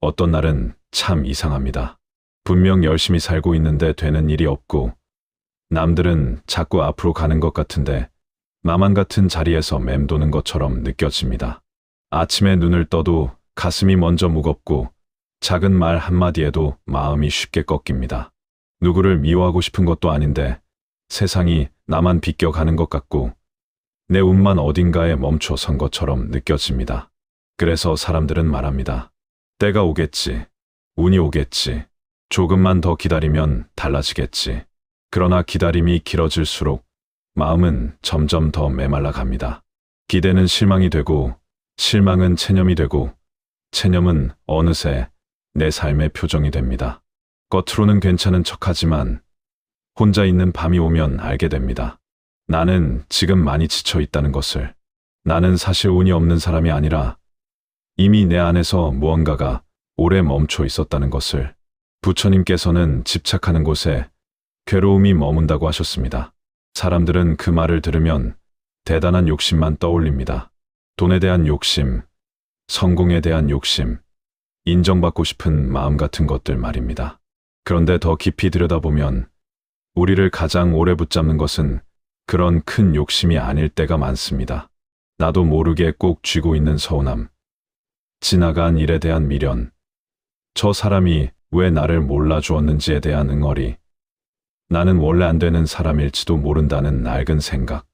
어떤 날은 참 이상합니다. 분명 열심히 살고 있는데 되는 일이 없고, 남들은 자꾸 앞으로 가는 것 같은데, 나만 같은 자리에서 맴도는 것처럼 느껴집니다. 아침에 눈을 떠도 가슴이 먼저 무겁고, 작은 말 한마디에도 마음이 쉽게 꺾입니다. 누구를 미워하고 싶은 것도 아닌데, 세상이 나만 비껴가는 것 같고, 내 운만 어딘가에 멈춰 선 것처럼 느껴집니다. 그래서 사람들은 말합니다. 때가 오겠지. 운이 오겠지. 조금만 더 기다리면 달라지겠지. 그러나 기다림이 길어질수록 마음은 점점 더 메말라 갑니다. 기대는 실망이 되고, 실망은 체념이 되고, 체념은 어느새 내 삶의 표정이 됩니다. 겉으로는 괜찮은 척하지만 혼자 있는 밤이 오면 알게 됩니다. 나는 지금 많이 지쳐 있다는 것을. 나는 사실 운이 없는 사람이 아니라 이미 내 안에서 무언가가 오래 멈춰 있었다는 것을. 부처님께서는 집착하는 곳에 괴로움이 머문다고 하셨습니다. 사람들은 그 말을 들으면 대단한 욕심만 떠올립니다. 돈에 대한 욕심, 성공에 대한 욕심, 인정받고 싶은 마음 같은 것들 말입니다. 그런데 더 깊이 들여다보면 우리를 가장 오래 붙잡는 것은 그런 큰 욕심이 아닐 때가 많습니다. 나도 모르게 꼭 쥐고 있는 서운함, 지나간 일에 대한 미련, 저 사람이 왜 나를 몰라주었는지에 대한 응어리, 나는 원래 안 되는 사람일지도 모른다는 낡은 생각,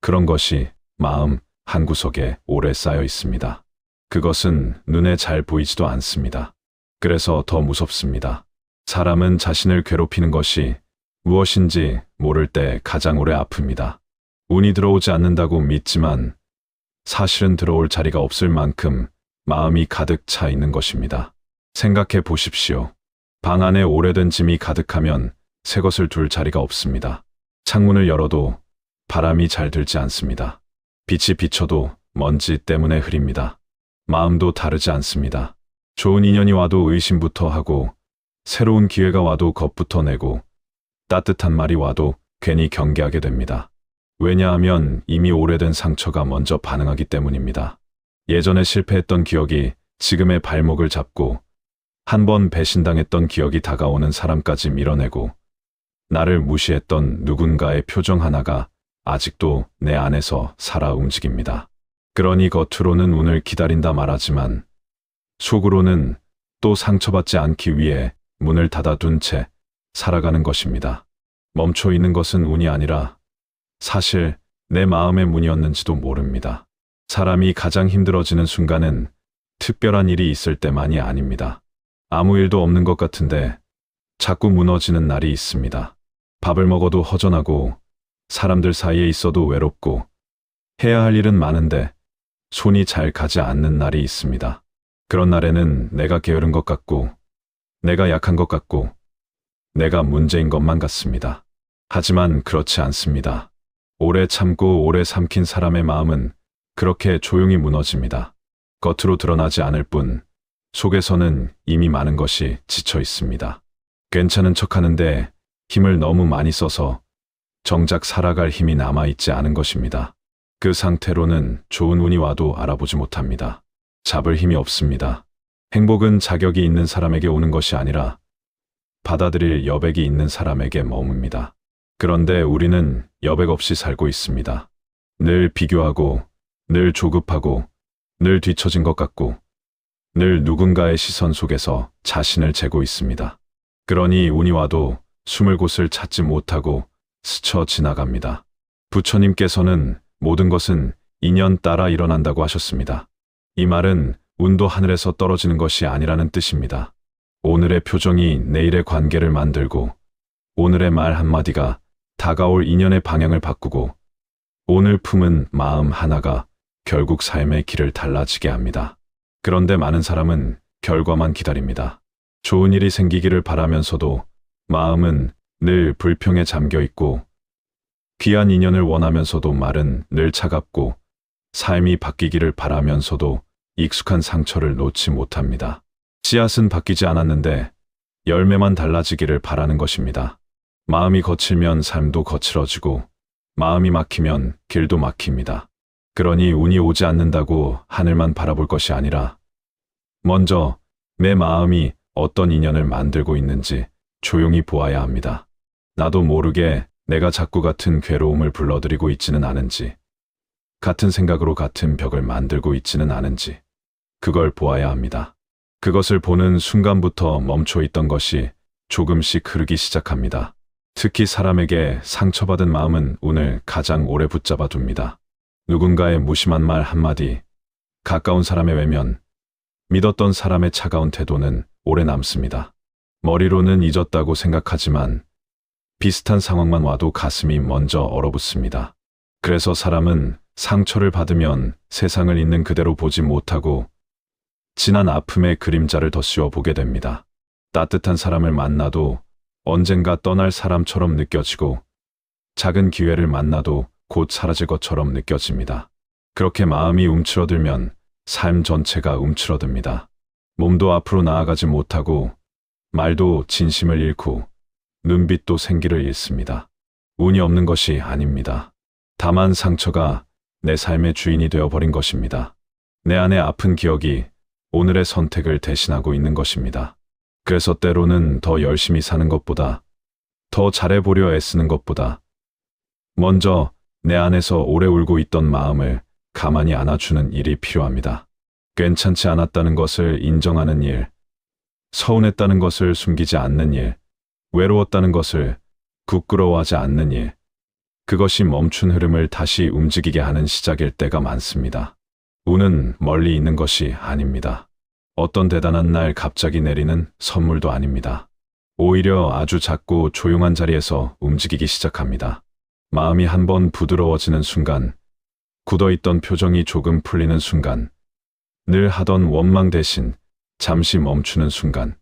그런 것이 마음 한구석에 오래 쌓여 있습니다. 그것은 눈에 잘 보이지도 않습니다. 그래서 더 무섭습니다. 사람은 자신을 괴롭히는 것이 무엇인지 모를 때 가장 오래 아픕니다. 운이 들어오지 않는다고 믿지만 사실은 들어올 자리가 없을 만큼 마음이 가득 차 있는 것입니다. 생각해 보십시오. 방 안에 오래된 짐이 가득하면 새 것을 둘 자리가 없습니다. 창문을 열어도 바람이 잘 들지 않습니다. 빛이 비쳐도 먼지 때문에 흐립니다. 마음도 다르지 않습니다. 좋은 인연이 와도 의심부터 하고, 새로운 기회가 와도 겁부터 내고, 따뜻한 말이 와도 괜히 경계하게 됩니다. 왜냐하면 이미 오래된 상처가 먼저 반응하기 때문입니다. 예전에 실패했던 기억이 지금의 발목을 잡고, 한 번 배신당했던 기억이 다가오는 사람까지 밀어내고, 나를 무시했던 누군가의 표정 하나가 아직도 내 안에서 살아 움직입니다. 그러니 겉으로는 운을 기다린다 말하지만 속으로는 또 상처받지 않기 위해 문을 닫아둔 채 살아가는 것입니다. 멈춰 있는 것은 운이 아니라 사실 내 마음의 문이었는지도 모릅니다. 사람이 가장 힘들어지는 순간은 특별한 일이 있을 때만이 아닙니다. 아무 일도 없는 것 같은데 자꾸 무너지는 날이 있습니다. 밥을 먹어도 허전하고, 사람들 사이에 있어도 외롭고, 해야 할 일은 많은데 손이 잘 가지 않는 날이 있습니다. 그런 날에는 내가 게으른 것 같고, 내가 약한 것 같고, 내가 문제인 것만 같습니다. 하지만 그렇지 않습니다. 오래 참고 오래 삼킨 사람의 마음은 그렇게 조용히 무너집니다. 겉으로 드러나지 않을 뿐 속에서는 이미 많은 것이 지쳐 있습니다. 괜찮은 척하는데 힘을 너무 많이 써서 정작 살아갈 힘이 남아있지 않은 것입니다. 그 상태로는 좋은 운이 와도 알아보지 못합니다. 잡을 힘이 없습니다. 행복은 자격이 있는 사람에게 오는 것이 아니라 받아들일 여백이 있는 사람에게 머뭅니다. 그런데 우리는 여백 없이 살고 있습니다. 늘 비교하고, 늘 조급하고, 늘 뒤처진 것 같고, 늘 누군가의 시선 속에서 자신을 재고 있습니다. 그러니 운이 와도 숨을 곳을 찾지 못하고 스쳐 지나갑니다. 부처님께서는 모든 것은 인연 따라 일어난다고 하셨습니다. 이 말은 운도 하늘에서 떨어지는 것이 아니라는 뜻입니다. 오늘의 표정이 내일의 관계를 만들고, 오늘의 말 한마디가 다가올 인연의 방향을 바꾸고, 오늘 품은 마음 하나가 결국 삶의 길을 달라지게 합니다. 그런데 많은 사람은 결과만 기다립니다. 좋은 일이 생기기를 바라면서도 마음은 늘 불평에 잠겨 있고, 귀한 인연을 원하면서도 말은 늘 차갑고, 삶이 바뀌기를 바라면서도 익숙한 상처를 놓지 못합니다. 씨앗은 바뀌지 않았는데 열매만 달라지기를 바라는 것입니다. 마음이 거칠면 삶도 거칠어지고, 마음이 막히면 길도 막힙니다. 그러니 운이 오지 않는다고 하늘만 바라볼 것이 아니라 먼저 내 마음이 어떤 인연을 만들고 있는지 조용히 보아야 합니다. 나도 모르게 내가 자꾸 같은 괴로움을 불러들이고 있지는 않은지, 같은 생각으로 같은 벽을 만들고 있지는 않은지, 그걸 보아야 합니다. 그것을 보는 순간부터 멈춰 있던 것이 조금씩 흐르기 시작합니다. 특히 사람에게 상처받은 마음은 운을 가장 오래 붙잡아 둡니다. 누군가의 무심한 말 한마디, 가까운 사람의 외면, 믿었던 사람의 차가운 태도는 오래 남습니다. 머리로는 잊었다고 생각하지만 비슷한 상황만 와도 가슴이 먼저 얼어붙습니다. 그래서 사람은 상처를 받으면 세상을 있는 그대로 보지 못하고 지난 아픔의 그림자를 더 씌워보게 됩니다. 따뜻한 사람을 만나도 언젠가 떠날 사람처럼 느껴지고 작은 기회를 만나도 곧 사라질 것처럼 느껴집니다. 그렇게 마음이 움츠러들면 삶 전체가 움츠러듭니다. 몸도 앞으로 나아가지 못하고 말도 진심을 잃고 눈빛도 생기를 잃습니다. 운이 없는 것이 아닙니다. 다만 상처가 내 삶의 주인이 되어버린 것입니다. 내 안의 아픈 기억이 오늘의 선택을 대신하고 있는 것입니다. 그래서 때로는 더 열심히 사는 것보다, 더 잘해보려 애쓰는 것보다 먼저 내 안에서 오래 울고 있던 마음을 가만히 안아주는 일이 필요합니다. 괜찮지 않았다는 것을 인정하는 일, 서운했다는 것을 숨기지 않는 일, 외로웠다는 것을 부끄러워하지 않는 일, 그것이 멈춘 흐름을 다시 움직이게 하는 시작일 때가 많습니다. 운은 멀리 있는 것이 아닙니다. 어떤 대단한 날 갑자기 내리는 선물도 아닙니다. 오히려 아주 작고 조용한 자리에서 움직이기 시작합니다. 마음이 한번 부드러워지는 순간, 굳어있던 표정이 조금 풀리는 순간, 늘 하던 원망 대신 잠시 멈추는 순간,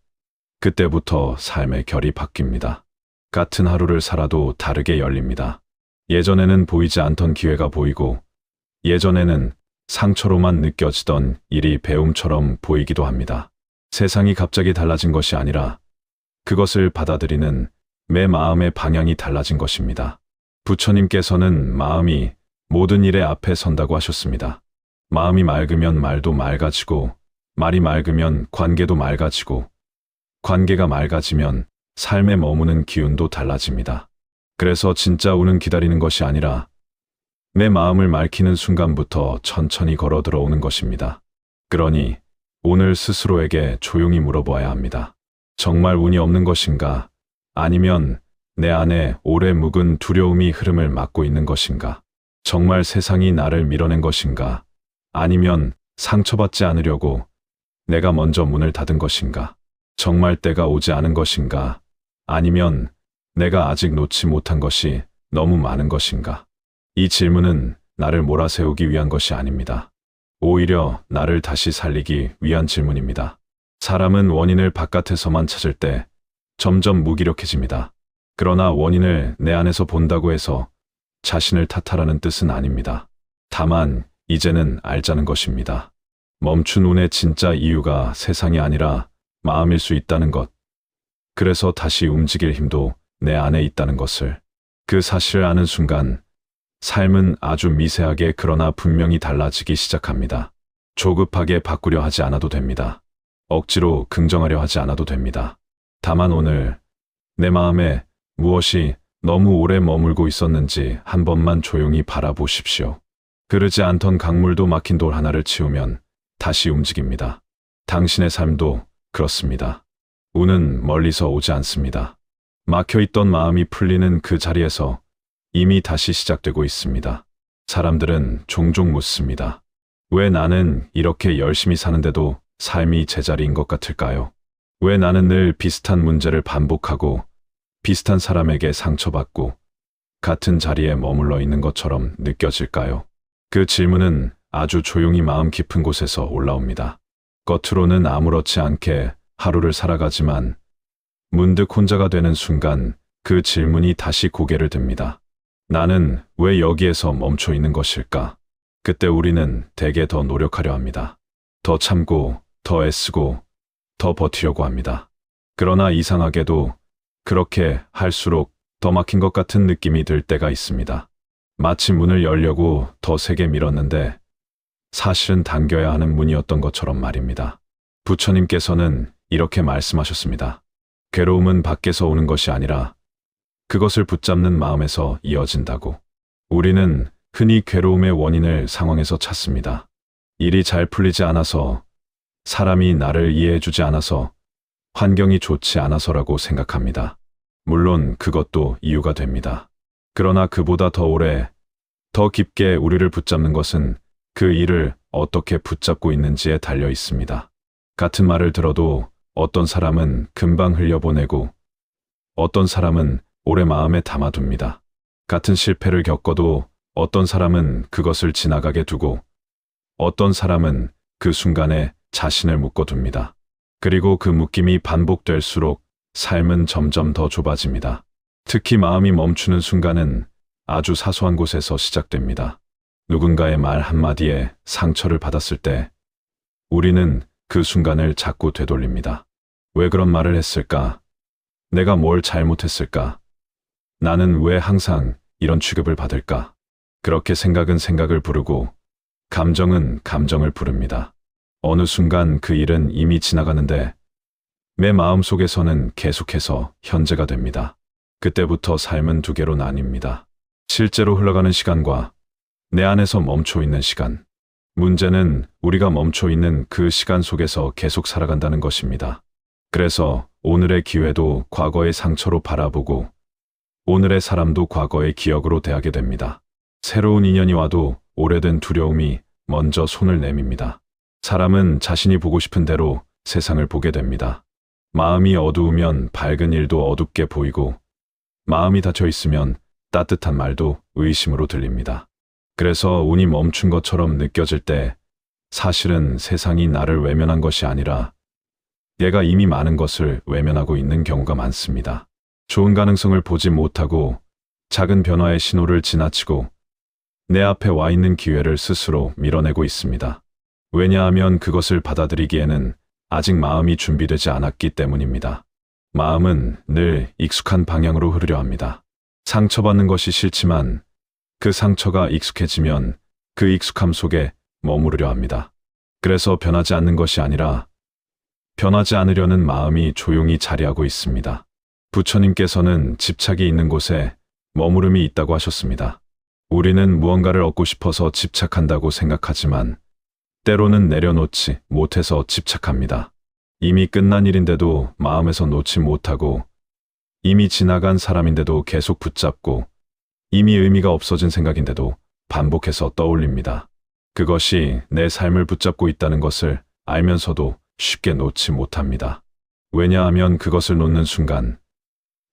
그때부터 삶의 결이 바뀝니다. 같은 하루를 살아도 다르게 열립니다. 예전에는 보이지 않던 기회가 보이고, 예전에는 상처로만 느껴지던 일이 배움처럼 보이기도 합니다. 세상이 갑자기 달라진 것이 아니라 그것을 받아들이는 내 마음의 방향이 달라진 것입니다. 부처님께서는 마음이 모든 일의 앞에 선다고 하셨습니다. 마음이 맑으면 말도 맑아지고, 말이 맑으면 관계도 맑아지고, 관계가 맑아지면 삶에 머무는 기운도 달라집니다. 그래서 진짜 운은 기다리는 것이 아니라 내 마음을 맑히는 순간부터 천천히 걸어 들어오는 것입니다. 그러니 오늘 스스로에게 조용히 물어보아야 합니다. 정말 운이 없는 것인가? 아니면 내 안에 오래 묵은 두려움이 흐름을 막고 있는 것인가? 정말 세상이 나를 밀어낸 것인가? 아니면 상처받지 않으려고 내가 먼저 문을 닫은 것인가? 정말 때가 오지 않은 것인가? 아니면 내가 아직 놓지 못한 것이 너무 많은 것인가? 이 질문은 나를 몰아세우기 위한 것이 아닙니다. 오히려 나를 다시 살리기 위한 질문입니다. 사람은 원인을 바깥에서만 찾을 때 점점 무기력해집니다. 그러나 원인을 내 안에서 본다고 해서 자신을 탓하라는 뜻은 아닙니다. 다만 이제는 알자는 것입니다. 멈춘 운의 진짜 이유가 세상이 아니라 마음일 수 있다는 것. 그래서 다시 움직일 힘도 내 안에 있다는 것을. 그 사실을 아는 순간 삶은 아주 미세하게 그러나 분명히 달라지기 시작합니다. 조급하게 바꾸려 하지 않아도 됩니다. 억지로 긍정하려 하지 않아도 됩니다. 다만 오늘 내 마음에 무엇이 너무 오래 머물고 있었는지 한 번만 조용히 바라보십시오. 흐르지 않던 강물도 막힌 돌 하나를 치우면 다시 움직입니다. 당신의 삶도 그렇습니다. 운은 멀리서 오지 않습니다. 막혀있던 마음이 풀리는 그 자리에서 이미 다시 시작되고 있습니다. 사람들은 종종 묻습니다. 왜 나는 이렇게 열심히 사는데도 삶이 제자리인 것 같을까요? 왜 나는 늘 비슷한 문제를 반복하고 비슷한 사람에게 상처받고 같은 자리에 머물러 있는 것처럼 느껴질까요? 그 질문은 아주 조용히 마음 깊은 곳에서 올라옵니다. 겉으로는 아무렇지 않게 하루를 살아가지만 문득 혼자가 되는 순간 그 질문이 다시 고개를 듭니다. 나는 왜 여기에서 멈춰 있는 것일까? 그때 우리는 대개 더 노력하려 합니다. 더 참고, 더 애쓰고, 더 버티려고 합니다. 그러나 이상하게도 그렇게 할수록 더 막힌 것 같은 느낌이 들 때가 있습니다. 마치 문을 열려고 더 세게 밀었는데 사실은 당겨야 하는 문이었던 것처럼 말입니다. 부처님께서는 이렇게 말씀하셨습니다. 괴로움은 밖에서 오는 것이 아니라 그것을 붙잡는 마음에서 이어진다고. 우리는 흔히 괴로움의 원인을 상황에서 찾습니다. 일이 잘 풀리지 않아서, 사람이 나를 이해해주지 않아서, 환경이 좋지 않아서라고 생각합니다. 물론 그것도 이유가 됩니다. 그러나 그보다 더 오래, 더 깊게 우리를 붙잡는 것은 그 일을 어떻게 붙잡고 있는지에 달려 있습니다. 같은 말을 들어도 어떤 사람은 금방 흘려보내고 어떤 사람은 오래 마음에 담아둡니다. 같은 실패를 겪어도 어떤 사람은 그것을 지나가게 두고 어떤 사람은 그 순간에 자신을 묶어둡니다. 그리고 그 묶임이 반복될수록 삶은 점점 더 좁아집니다. 특히 마음이 멈추는 순간은 아주 사소한 곳에서 시작됩니다. 누군가의 말 한마디에 상처를 받았을 때 우리는 그 순간을 자꾸 되돌립니다. 왜 그런 말을 했을까? 내가 뭘 잘못했을까? 나는 왜 항상 이런 취급을 받을까? 그렇게 생각은 생각을 부르고 감정은 감정을 부릅니다. 어느 순간 그 일은 이미 지나가는데 내 마음속에서는 계속해서 현재가 됩니다. 그때부터 삶은 두 개로 나뉩니다. 실제로 흘러가는 시간과 내 안에서 멈춰 있는 시간. 문제는 우리가 멈춰 있는 그 시간 속에서 계속 살아간다는 것입니다. 그래서 오늘의 기회도 과거의 상처로 바라보고 오늘의 사람도 과거의 기억으로 대하게 됩니다. 새로운 인연이 와도 오래된 두려움이 먼저 손을 내밉니다. 사람은 자신이 보고 싶은 대로 세상을 보게 됩니다. 마음이 어두우면 밝은 일도 어둡게 보이고 마음이 닫혀 있으면 따뜻한 말도 의심으로 들립니다. 그래서 운이 멈춘 것처럼 느껴질 때 사실은 세상이 나를 외면한 것이 아니라 내가 이미 많은 것을 외면하고 있는 경우가 많습니다. 좋은 가능성을 보지 못하고 작은 변화의 신호를 지나치고 내 앞에 와 있는 기회를 스스로 밀어내고 있습니다. 왜냐하면 그것을 받아들이기에는 아직 마음이 준비되지 않았기 때문입니다. 마음은 늘 익숙한 방향으로 흐르려 합니다. 상처받는 것이 싫지만 그 상처가 익숙해지면 그 익숙함 속에 머무르려 합니다. 그래서 변하지 않는 것이 아니라 변하지 않으려는 마음이 조용히 자리하고 있습니다. 부처님께서는 집착이 있는 곳에 머무름이 있다고 하셨습니다. 우리는 무언가를 얻고 싶어서 집착한다고 생각하지만 때로는 내려놓지 못해서 집착합니다. 이미 끝난 일인데도 마음에서 놓지 못하고 이미 지나간 사람인데도 계속 붙잡고 이미 의미가 없어진 생각인데도 반복해서 떠올립니다. 그것이 내 삶을 붙잡고 있다는 것을 알면서도 쉽게 놓지 못합니다. 왜냐하면 그것을 놓는 순간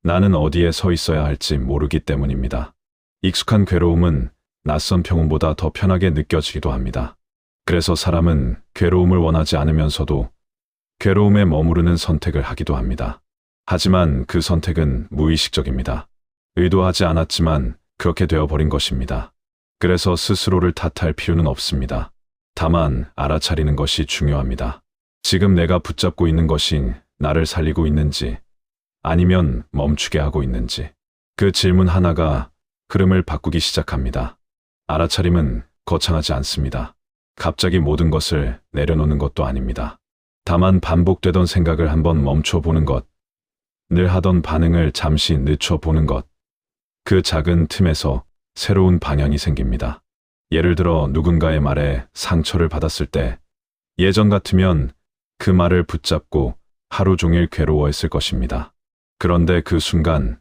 나는 어디에 서 있어야 할지 모르기 때문입니다. 익숙한 괴로움은 낯선 평온보다 더 편하게 느껴지기도 합니다. 그래서 사람은 괴로움을 원하지 않으면서도 괴로움에 머무르는 선택을 하기도 합니다. 하지만 그 선택은 무의식적입니다. 의도하지 않았지만 그렇게 되어버린 것입니다. 그래서 스스로를 탓할 필요는 없습니다. 다만 알아차리는 것이 중요합니다. 지금 내가 붙잡고 있는 것이 나를 살리고 있는지 아니면 멈추게 하고 있는지 그 질문 하나가 흐름을 바꾸기 시작합니다. 알아차림은 거창하지 않습니다. 갑자기 모든 것을 내려놓는 것도 아닙니다. 다만 반복되던 생각을 한번 멈춰보는 것, 늘 하던 반응을 잠시 늦춰보는 것, 그 작은 틈에서 새로운 방향이 생깁니다. 예를 들어 누군가의 말에 상처를 받았을 때 예전 같으면 그 말을 붙잡고 하루 종일 괴로워했을 것입니다. 그런데 그 순간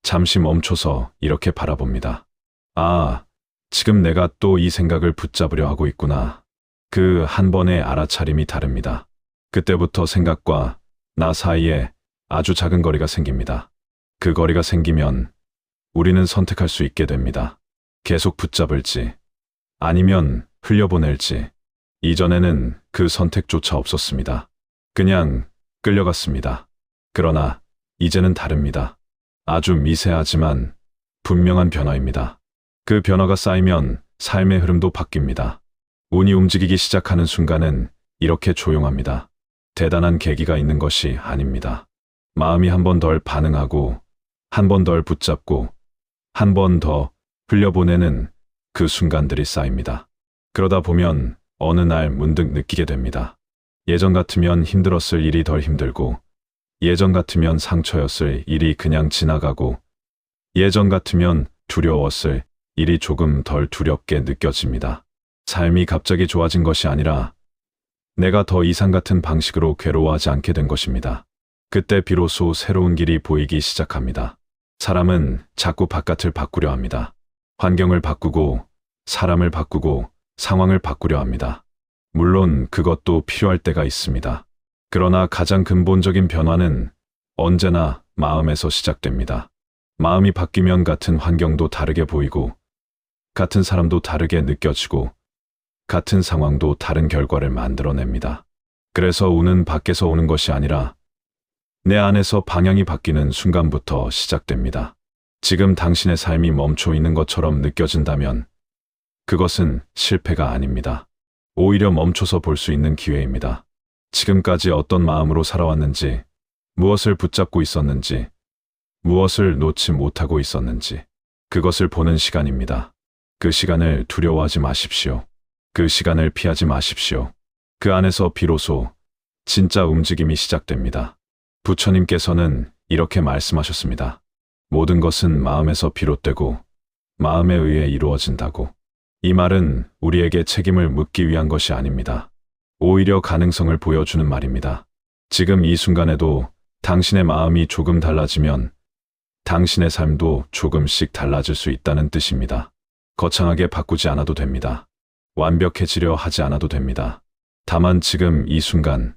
잠시 멈춰서 이렇게 바라봅니다. 아, 지금 내가 또 이 생각을 붙잡으려 하고 있구나. 그 한 번의 알아차림이 다릅니다. 그때부터 생각과 나 사이에 아주 작은 거리가 생깁니다. 그 거리가 생기면 우리는 선택할 수 있게 됩니다. 계속 붙잡을지 아니면 흘려보낼지. 이전에는 그 선택조차 없었습니다. 그냥 끌려갔습니다. 그러나 이제는 다릅니다. 아주 미세하지만 분명한 변화입니다. 그 변화가 쌓이면 삶의 흐름도 바뀝니다. 운이 움직이기 시작하는 순간은 이렇게 조용합니다. 대단한 계기가 있는 것이 아닙니다. 마음이 한 번 덜 반응하고 한 번 덜 붙잡고 한 번 더 흘려보내는 그 순간들이 쌓입니다. 그러다 보면 어느 날 문득 느끼게 됩니다. 예전 같으면 힘들었을 일이 덜 힘들고, 예전 같으면 상처였을 일이 그냥 지나가고, 예전 같으면 두려웠을 일이 조금 덜 두렵게 느껴집니다. 삶이 갑자기 좋아진 것이 아니라 내가 더 이상 같은 방식으로 괴로워하지 않게 된 것입니다. 그때 비로소 새로운 길이 보이기 시작합니다. 사람은 자꾸 바깥을 바꾸려 합니다. 환경을 바꾸고, 사람을 바꾸고, 상황을 바꾸려 합니다. 물론 그것도 필요할 때가 있습니다. 그러나 가장 근본적인 변화는 언제나 마음에서 시작됩니다. 마음이 바뀌면 같은 환경도 다르게 보이고, 같은 사람도 다르게 느껴지고, 같은 상황도 다른 결과를 만들어냅니다. 그래서 운은 밖에서 오는 것이 아니라 내 안에서 방향이 바뀌는 순간부터 시작됩니다. 지금 당신의 삶이 멈춰 있는 것처럼 느껴진다면 그것은 실패가 아닙니다. 오히려 멈춰서 볼 수 있는 기회입니다. 지금까지 어떤 마음으로 살아왔는지, 무엇을 붙잡고 있었는지, 무엇을 놓지 못하고 있었는지, 그것을 보는 시간입니다. 그 시간을 두려워하지 마십시오. 그 시간을 피하지 마십시오. 그 안에서 비로소 진짜 움직임이 시작됩니다. 부처님께서는 이렇게 말씀하셨습니다. 모든 것은 마음에서 비롯되고 마음에 의해 이루어진다고. 이 말은 우리에게 책임을 묻기 위한 것이 아닙니다. 오히려 가능성을 보여주는 말입니다. 지금 이 순간에도 당신의 마음이 조금 달라지면 당신의 삶도 조금씩 달라질 수 있다는 뜻입니다. 거창하게 바꾸지 않아도 됩니다. 완벽해지려 하지 않아도 됩니다. 다만 지금 이 순간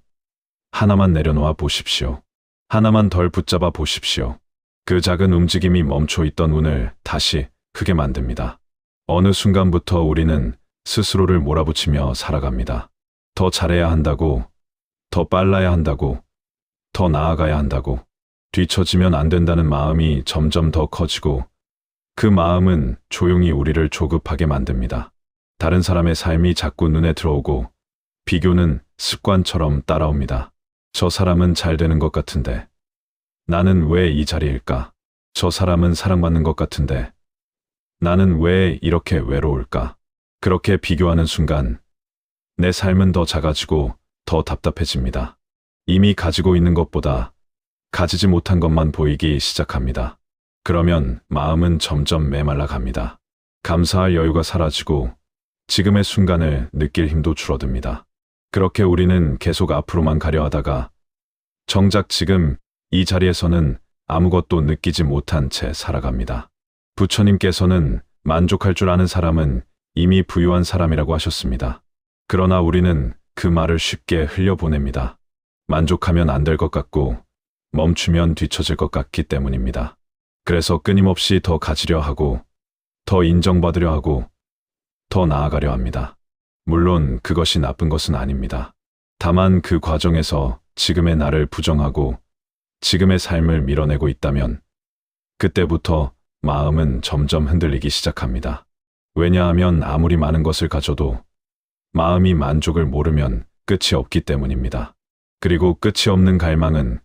하나만 내려놓아 보십시오. 하나만 덜 붙잡아 보십시오. 그 작은 움직임이 멈춰 있던 운을 다시 크게 만듭니다. 어느 순간부터 우리는 스스로를 몰아붙이며 살아갑니다. 더 잘해야 한다고, 더 빨라야 한다고, 더 나아가야 한다고. 뒤처지면 안 된다는 마음이 점점 더 커지고 그 마음은 조용히 우리를 조급하게 만듭니다. 다른 사람의 삶이 자꾸 눈에 들어오고 비교는 습관처럼 따라옵니다. 저 사람은 잘 되는 것 같은데 나는 왜 이 자리일까? 저 사람은 사랑받는 것 같은데 나는 왜 이렇게 외로울까? 그렇게 비교하는 순간 내 삶은 더 작아지고 더 답답해집니다. 이미 가지고 있는 것보다 가지지 못한 것만 보이기 시작합니다. 그러면 마음은 점점 메말라 갑니다. 감사할 여유가 사라지고 지금의 순간을 느낄 힘도 줄어듭니다. 그렇게 우리는 계속 앞으로만 가려 하다가 정작 지금 이 자리에서는 아무것도 느끼지 못한 채 살아갑니다. 부처님께서는 만족할 줄 아는 사람은 이미 부유한 사람이라고 하셨습니다. 그러나 우리는 그 말을 쉽게 흘려보냅니다. 만족하면 안 될 것 같고 멈추면 뒤처질 것 같기 때문입니다. 그래서 끊임없이 더 가지려 하고 더 인정받으려 하고 더 나아가려 합니다. 물론 그것이 나쁜 것은 아닙니다. 다만 그 과정에서 지금의 나를 부정하고 지금의 삶을 밀어내고 있다면 그때부터 마음은 점점 흔들리기 시작합니다. 왜냐하면 아무리 많은 것을 가져도 마음이 만족을 모르면 끝이 없기 때문입니다. 그리고 끝이 없는 갈망은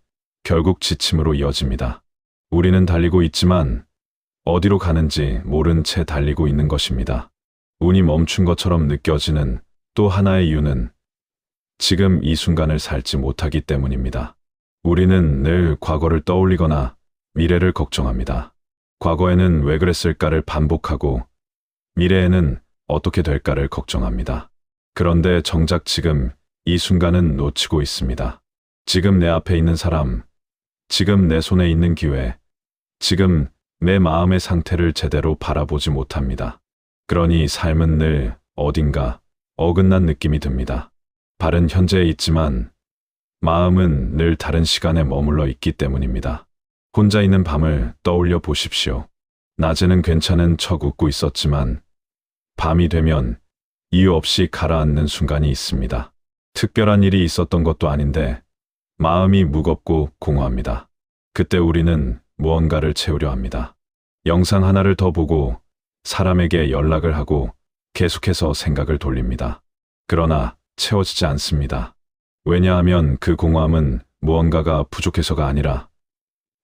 결국 지침으로 이어집니다. 우리는 달리고 있지만 어디로 가는지 모른 채 달리고 있는 것입니다. 운이 멈춘 것처럼 느껴지는 또 하나의 이유는 지금 이 순간을 살지 못하기 때문입니다. 우리는 늘 과거를 떠올리거나 미래를 걱정합니다. 과거에는 왜 그랬을까를 반복하고 미래에는 어떻게 될까를 걱정합니다. 그런데 정작 지금 이 순간은 놓치고 있습니다. 지금 내 앞에 있는 사람, 지금 내 손에 있는 기회, 지금 내 마음의 상태를 제대로 바라보지 못합니다. 그러니 삶은 늘 어딘가 어긋난 느낌이 듭니다. 발은 현재에 있지만 마음은 늘 다른 시간에 머물러 있기 때문입니다. 혼자 있는 밤을 떠올려 보십시오. 낮에는 괜찮은 척 웃고 있었지만 밤이 되면 이유 없이 가라앉는 순간이 있습니다. 특별한 일이 있었던 것도 아닌데 마음이 무겁고 공허합니다. 그때 우리는 무언가를 채우려 합니다. 영상 하나를 더 보고 사람에게 연락을 하고 계속해서 생각을 돌립니다. 그러나 채워지지 않습니다. 왜냐하면 그 공허함은 무언가가 부족해서가 아니라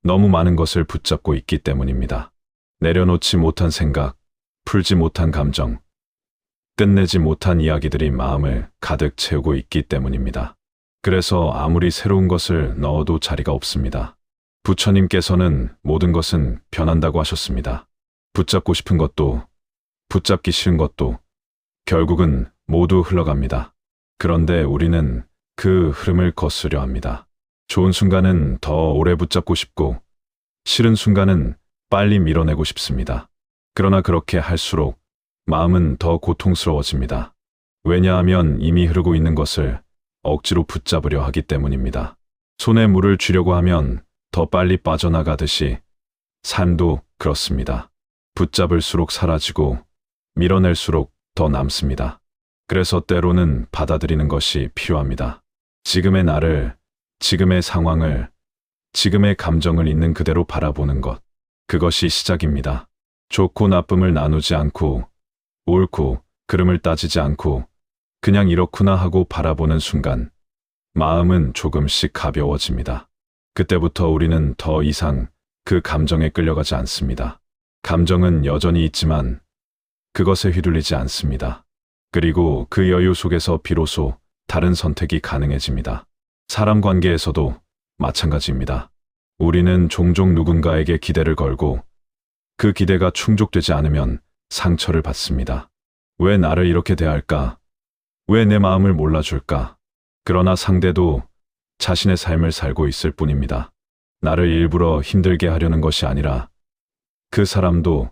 너무 많은 것을 붙잡고 있기 때문입니다. 내려놓지 못한 생각, 풀지 못한 감정, 끝내지 못한 이야기들이 마음을 가득 채우고 있기 때문입니다. 그래서 아무리 새로운 것을 넣어도 자리가 없습니다. 부처님께서는 모든 것은 변한다고 하셨습니다. 붙잡고 싶은 것도, 붙잡기 싫은 것도 결국은 모두 흘러갑니다. 그런데 우리는 그 흐름을 거스려 합니다. 좋은 순간은 더 오래 붙잡고 싶고, 싫은 순간은 빨리 밀어내고 싶습니다. 그러나 그렇게 할수록 마음은 더 고통스러워집니다. 왜냐하면 이미 흐르고 있는 것을 억지로 붙잡으려 하기 때문입니다. 손에 물을 쥐려고 하면 더 빨리 빠져나가듯이 삶도 그렇습니다. 붙잡을수록 사라지고 밀어낼수록 더 남습니다. 그래서 때로는 받아들이는 것이 필요합니다. 지금의 나를, 지금의 상황을, 지금의 감정을 있는 그대로 바라보는 것. 그것이 시작입니다. 좋고 나쁨을 나누지 않고, 옳고 그름을 따지지 않고 그냥 이렇구나 하고 바라보는 순간 마음은 조금씩 가벼워집니다. 그때부터 우리는 더 이상 그 감정에 끌려가지 않습니다. 감정은 여전히 있지만 그것에 휘둘리지 않습니다. 그리고 그 여유 속에서 비로소 다른 선택이 가능해집니다. 사람 관계에서도 마찬가지입니다. 우리는 종종 누군가에게 기대를 걸고 그 기대가 충족되지 않으면 상처를 받습니다. 왜 나를 이렇게 대할까? 왜 내 마음을 몰라줄까? 그러나 상대도 자신의 삶을 살고 있을 뿐입니다. 나를 일부러 힘들게 하려는 것이 아니라 그 사람도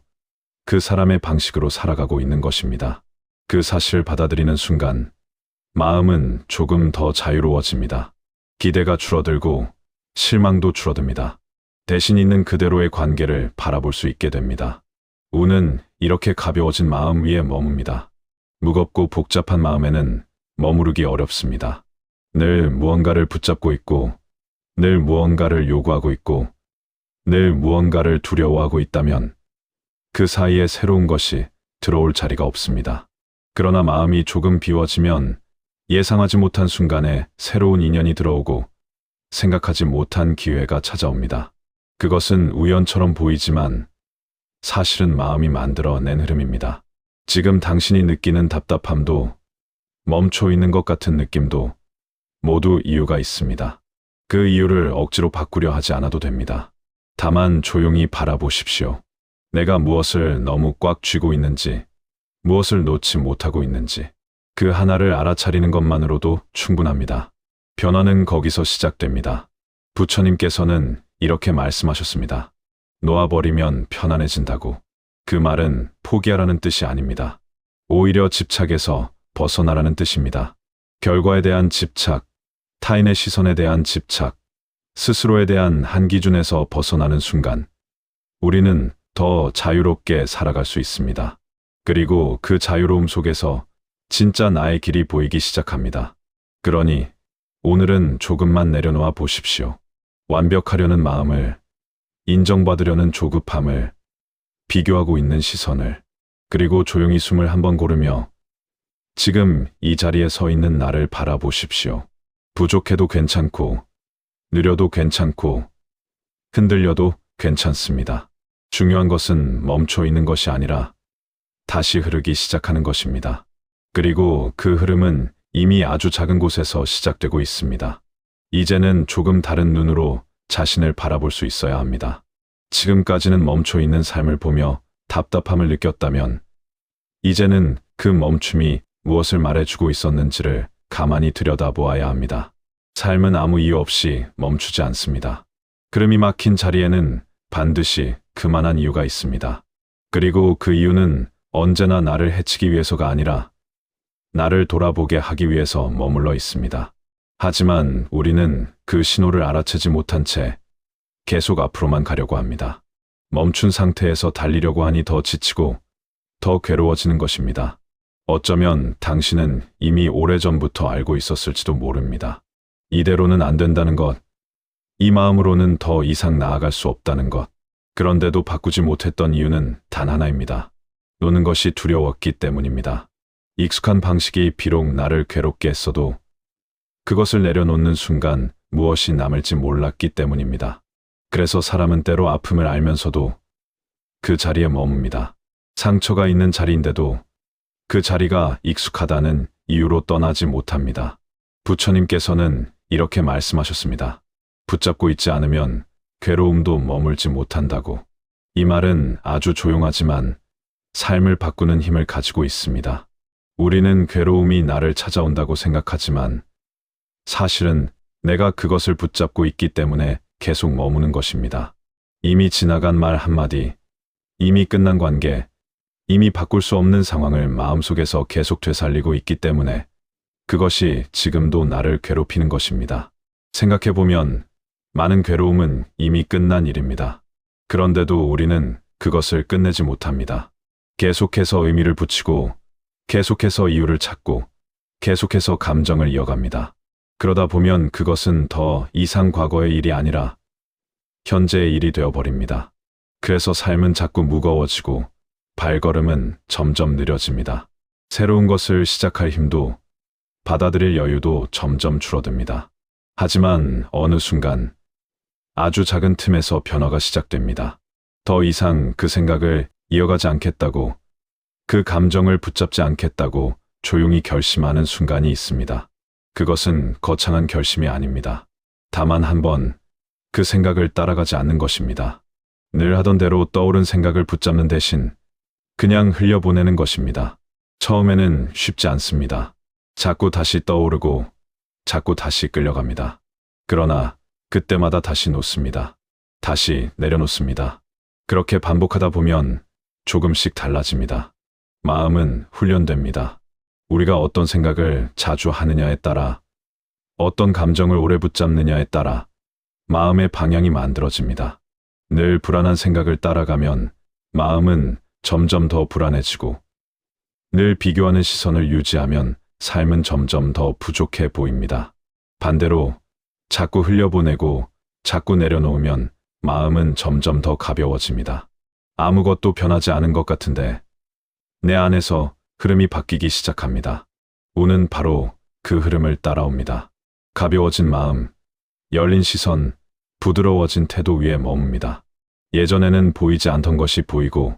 그 사람의 방식으로 살아가고 있는 것입니다. 그 사실을 받아들이는 순간 마음은 조금 더 자유로워집니다. 기대가 줄어들고 실망도 줄어듭니다. 대신 있는 그대로의 관계를 바라볼 수 있게 됩니다. 운은 이렇게 가벼워진 마음 위에 머뭅니다. 무겁고 복잡한 마음에는 머무르기 어렵습니다. 늘 무언가를 붙잡고 있고, 늘 무언가를 요구하고 있고, 늘 무언가를 두려워하고 있다면 그 사이에 새로운 것이 들어올 자리가 없습니다. 그러나 마음이 조금 비워지면 예상하지 못한 순간에 새로운 인연이 들어오고 생각하지 못한 기회가 찾아옵니다. 그것은 우연처럼 보이지만 사실은 마음이 만들어낸 흐름입니다. 지금 당신이 느끼는 답답함도 멈춰 있는 것 같은 느낌도 모두 이유가 있습니다. 그 이유를 억지로 바꾸려 하지 않아도 됩니다. 다만 조용히 바라보십시오. 내가 무엇을 너무 꽉 쥐고 있는지, 무엇을 놓지 못하고 있는지, 그 하나를 알아차리는 것만으로도 충분합니다. 변화는 거기서 시작됩니다. 부처님께서는 이렇게 말씀하셨습니다. 놓아버리면 편안해진다고. 그 말은 포기하라는 뜻이 아닙니다. 오히려 집착에서 벗어나라는 뜻입니다. 결과에 대한 집착, 타인의 시선에 대한 집착, 스스로에 대한 한기준에서 벗어나는 순간 우리는 더 자유롭게 살아갈 수 있습니다. 그리고 그 자유로움 속에서 진짜 나의 길이 보이기 시작합니다. 그러니 오늘은 조금만 내려놓아 보십시오. 완벽하려는 마음을, 인정받으려는 조급함을, 비교하고 있는 시선을, 그리고 조용히 숨을 한번 고르며 지금 이 자리에 서 있는 나를 바라보십시오. 부족해도 괜찮고, 느려도 괜찮고, 흔들려도 괜찮습니다. 중요한 것은 멈춰 있는 것이 아니라 다시 흐르기 시작하는 것입니다. 그리고 그 흐름은 이미 아주 작은 곳에서 시작되고 있습니다. 이제는 조금 다른 눈으로 자신을 바라볼 수 있어야 합니다. 지금까지는 멈춰 있는 삶을 보며 답답함을 느꼈다면 이제는 그 멈춤이 무엇을 말해주고 있었는지를 가만히 들여다보아야 합니다. 삶은 아무 이유 없이 멈추지 않습니다. 흐름이 막힌 자리에는 반드시 그만한 이유가 있습니다. 그리고 그 이유는 언제나 나를 해치기 위해서가 아니라 나를 돌아보게 하기 위해서 머물러 있습니다. 하지만 우리는 그 신호를 알아채지 못한 채 계속 앞으로만 가려고 합니다. 멈춘 상태에서 달리려고 하니 더 지치고 더 괴로워지는 것입니다. 어쩌면 당신은 이미 오래전부터 알고 있었을지도 모릅니다. 이대로는 안 된다는 것, 이 마음으로는 더 이상 나아갈 수 없다는 것. 그런데도 바꾸지 못했던 이유는 단 하나입니다. 노는 것이 두려웠기 때문입니다. 익숙한 방식이 비록 나를 괴롭게 했어도 그것을 내려놓는 순간 무엇이 남을지 몰랐기 때문입니다. 그래서 사람은 때로 아픔을 알면서도 그 자리에 머뭅니다. 상처가 있는 자리인데도 그 자리가 익숙하다는 이유로 떠나지 못합니다. 부처님께서는 이렇게 말씀하셨습니다. 붙잡고 있지 않으면 괴로움도 머물지 못한다고. 이 말은 아주 조용하지만 삶을 바꾸는 힘을 가지고 있습니다. 우리는 괴로움이 나를 찾아온다고 생각하지만 사실은 내가 그것을 붙잡고 있기 때문에 계속 머무는 것입니다. 이미 지나간 말 한마디, 이미 끝난 관계, 이미 바꿀 수 없는 상황을 마음속에서 계속 되살리고 있기 때문에 그것이 지금도 나를 괴롭히는 것입니다. 생각해보면 많은 괴로움은 이미 끝난 일입니다. 그런데도 우리는 그것을 끝내지 못합니다. 계속해서 의미를 붙이고, 계속해서 이유를 찾고, 계속해서 감정을 이어갑니다. 그러다 보면 그것은 더 이상 과거의 일이 아니라 현재의 일이 되어버립니다. 그래서 삶은 자꾸 무거워지고 발걸음은 점점 느려집니다. 새로운 것을 시작할 힘도 받아들일 여유도 점점 줄어듭니다. 하지만 어느 순간 아주 작은 틈에서 변화가 시작됩니다. 더 이상 그 생각을 이어가지 않겠다고, 그 감정을 붙잡지 않겠다고 조용히 결심하는 순간이 있습니다. 그것은 거창한 결심이 아닙니다. 다만 한 번 그 생각을 따라가지 않는 것입니다. 늘 하던 대로 떠오른 생각을 붙잡는 대신 그냥 흘려보내는 것입니다. 처음에는 쉽지 않습니다. 자꾸 다시 떠오르고 자꾸 다시 끌려갑니다. 그러나 그때마다 다시 놓습니다. 다시 내려놓습니다. 그렇게 반복하다 보면 조금씩 달라집니다. 마음은 훈련됩니다. 우리가 어떤 생각을 자주 하느냐에 따라, 어떤 감정을 오래 붙잡느냐에 따라 마음의 방향이 만들어집니다. 늘 불안한 생각을 따라가면 마음은 점점 더 불안해지고, 늘 비교하는 시선을 유지하면 삶은 점점 더 부족해 보입니다. 반대로 자꾸 흘려보내고 자꾸 내려놓으면 마음은 점점 더 가벼워집니다. 아무것도 변하지 않은 것 같은데 내 안에서 흐름이 바뀌기 시작합니다. 운은 바로 그 흐름을 따라옵니다. 가벼워진 마음, 열린 시선, 부드러워진 태도 위에 머뭅니다. 예전에는 보이지 않던 것이 보이고,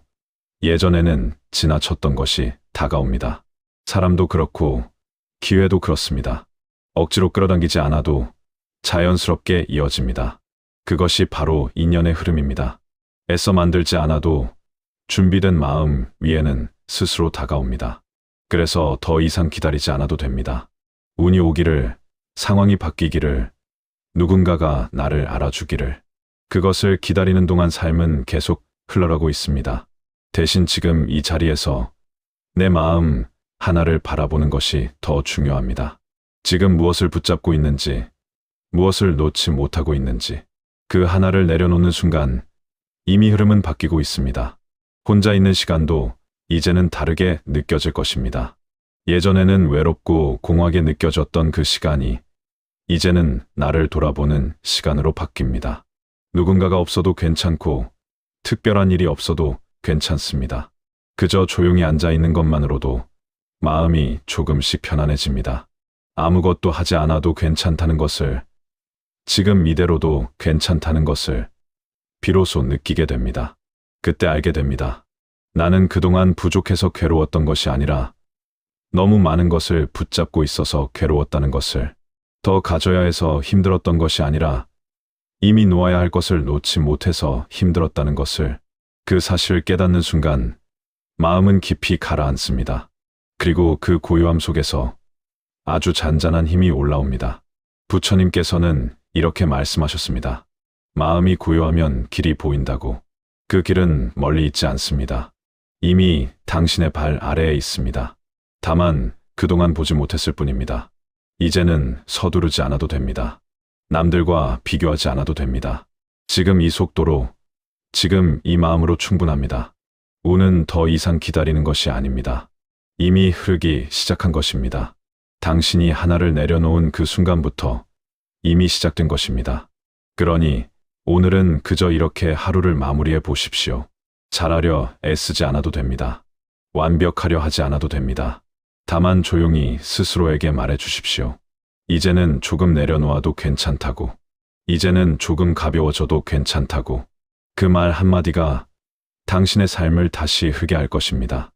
예전에는 지나쳤던 것이 다가옵니다. 사람도 그렇고 기회도 그렇습니다. 억지로 끌어당기지 않아도 자연스럽게 이어집니다. 그것이 바로 인연의 흐름입니다. 애써 만들지 않아도 준비된 마음 위에는 스스로 다가옵니다. 그래서 더 이상 기다리지 않아도 됩니다. 운이 오기를, 상황이 바뀌기를, 누군가가 나를 알아주기를, 그것을 기다리는 동안 삶은 계속 흘러가고 있습니다. 대신 지금 이 자리에서 내 마음 하나를 바라보는 것이 더 중요합니다. 지금 무엇을 붙잡고 있는지, 무엇을 놓지 못하고 있는지, 그 하나를 내려놓는 순간 이미 흐름은 바뀌고 있습니다. 혼자 있는 시간도 이제는 다르게 느껴질 것입니다. 예전에는 외롭고 공허하게 느껴졌던 그 시간이 이제는 나를 돌아보는 시간으로 바뀝니다. 누군가가 없어도 괜찮고 특별한 일이 없어도 괜찮습니다. 그저 조용히 앉아 있는 것만으로도 마음이 조금씩 편안해집니다. 아무것도 하지 않아도 괜찮다는 것을, 지금 이대로도 괜찮다는 것을 비로소 느끼게 됩니다. 그때 알게 됩니다. 나는 그동안 부족해서 괴로웠던 것이 아니라 너무 많은 것을 붙잡고 있어서 괴로웠다는 것을, 더 가져야 해서 힘들었던 것이 아니라 이미 놓아야 할 것을 놓지 못해서 힘들었다는 것을, 그 사실을 깨닫는 순간 마음은 깊이 가라앉습니다. 그리고 그 고요함 속에서 아주 잔잔한 힘이 올라옵니다. 부처님께서는 이렇게 말씀하셨습니다. 마음이 고요하면 길이 보인다고. 그 길은 멀리 있지 않습니다. 이미 당신의 발 아래에 있습니다. 다만 그동안 보지 못했을 뿐입니다. 이제는 서두르지 않아도 됩니다. 남들과 비교하지 않아도 됩니다. 지금 이 속도로, 지금 이 마음으로 충분합니다. 운은 더 이상 기다리는 것이 아닙니다. 이미 흐르기 시작한 것입니다. 당신이 하나를 내려놓은 그 순간부터 이미 시작된 것입니다. 그러니 오늘은 그저 이렇게 하루를 마무리해 보십시오. 잘하려 애쓰지 않아도 됩니다. 완벽하려 하지 않아도 됩니다. 다만 조용히 스스로에게 말해 주십시오. 이제는 조금 내려놓아도 괜찮다고. 이제는 조금 가벼워져도 괜찮다고. 그 말 한마디가 당신의 삶을 다시 흐게 할 것입니다.